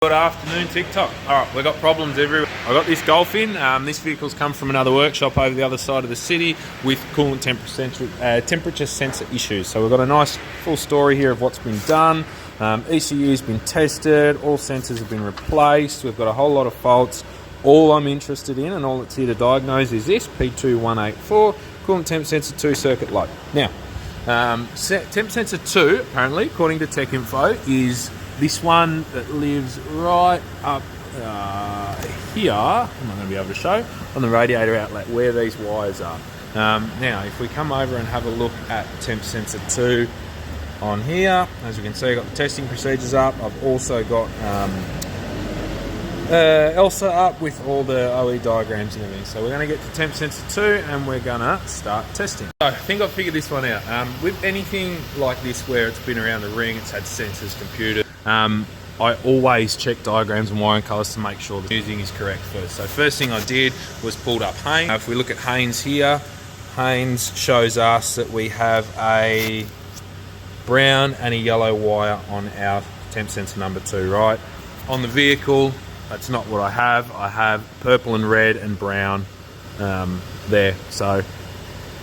Good afternoon, TikTok. Alright, we've got problems everywhere. I got this Golf in. This vehicle's come from another workshop over the other side of the city with coolant temperature sensor issues. So we've got a nice full story here of what's been done. ECU's been tested, all sensors have been replaced. We've got a whole lot of faults. All I'm interested in and all that's here to diagnose is this P2184 coolant temp sensor 2 circuit low. Now, temp sensor 2, apparently, according to TechInfo, is this one that lives right up here. I'm not going to be able to show on the radiator outlet where these wires are. Now, if we come over and have a look at temp sensor 2 on here, as you can see, I've got the testing procedures up. I've also got ELSA up with all the OE diagrams and everything. So we're going to get to temp sensor 2 and we're going to start testing. So I think I've figured this one out. With anything like this where it's been around the ring, it's had sensors, computers, I always check diagrams and wiring colours to make sure the using is correct first. So first thing I did was pulled up Haynes. If we look at Haynes here, Haynes shows us that we have a brown and a yellow wire on our temp sensor number 2, right? On the vehicle, that's not what I have. I have purple and red and brown there. So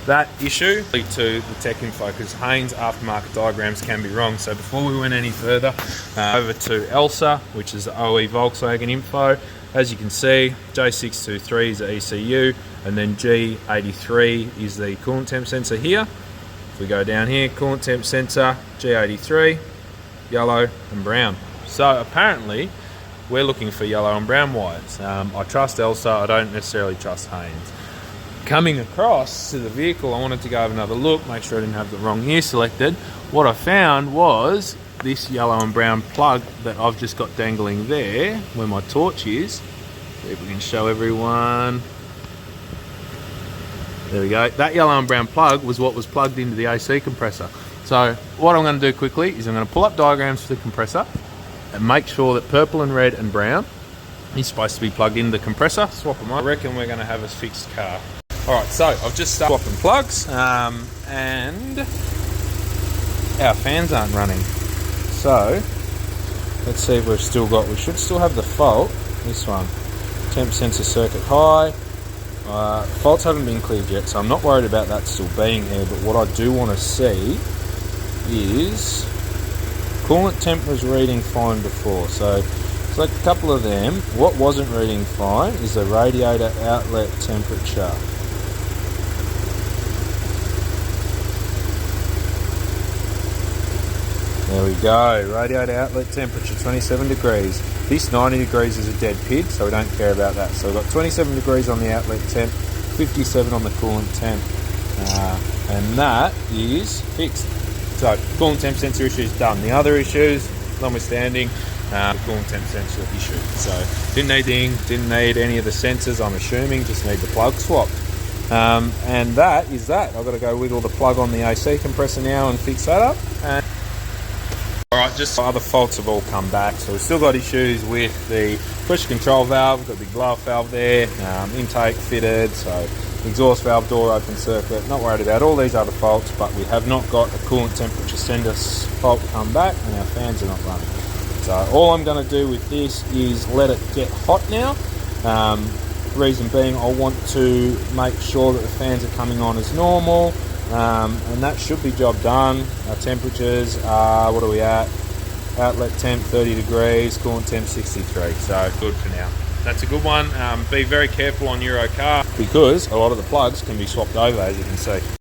that issue to the TechInfo, because Haynes aftermarket diagrams can be wrong. So before we went any further, over to ELSA, which is the OE Volkswagen info. As you can see, J623 is the ECU, and then G83 is the coolant temp sensor here. If we go down here, coolant temp sensor, G83, yellow and brown. So apparently, we're looking for yellow and brown wires. I trust ELSA, I don't necessarily trust Haynes. Coming across to the vehicle, I wanted to go have another look, make sure I didn't have the wrong year selected. What I found was this yellow and brown plug that I've just got dangling there, where my torch is. See if we can show everyone. There we go. That yellow and brown plug was what was plugged into the AC compressor. So what I'm going to do quickly is I'm going to pull up diagrams for the compressor and make sure that purple and red and brown is supposed to be plugged into the compressor. Swap them up. I reckon we're going to have a fixed car. Alright, so I've just started swapping plugs and our fans aren't running. So let's see if we should still have the fault. This one, temp sensor circuit high. Faults haven't been cleared yet, so I'm not worried about that still being here, but what I do want to see is coolant temp was reading fine before, so select a couple of them. What wasn't reading fine is the radiator outlet temperature. There we go, radiator outlet temperature 27 degrees. This 90 degrees is a dead pid, so we don't care about that. So we've got 27 degrees on the outlet temp, 57 on the coolant temp, and that is fixed. So coolant temp sensor issue is done. The other issues, notwithstanding, the coolant temp sensor issue. So didn't need any of the sensors, I'm assuming, just need the plug swapped. And that is that. I've got to go wiggle the plug on the AC compressor now and fix that up. Alright, just other faults have all come back. So we've still got issues with the pressure control valve, we've got the big blow-off valve there, intake fitted, so exhaust valve door open circuit. Not worried about all these other faults, but we have not got a coolant temperature sensor fault come back, and our fans are not running. So all I'm going to do with this is let it get hot now. Reason being, I want to make sure that the fans are coming on as normal. And that should be job done. Our temperatures are, what are we at? Outlet temp 30 degrees, coolant temp 63, so good for now. That's a good one. Be very careful on Euro car because a lot of the plugs can be swapped over, as you can see.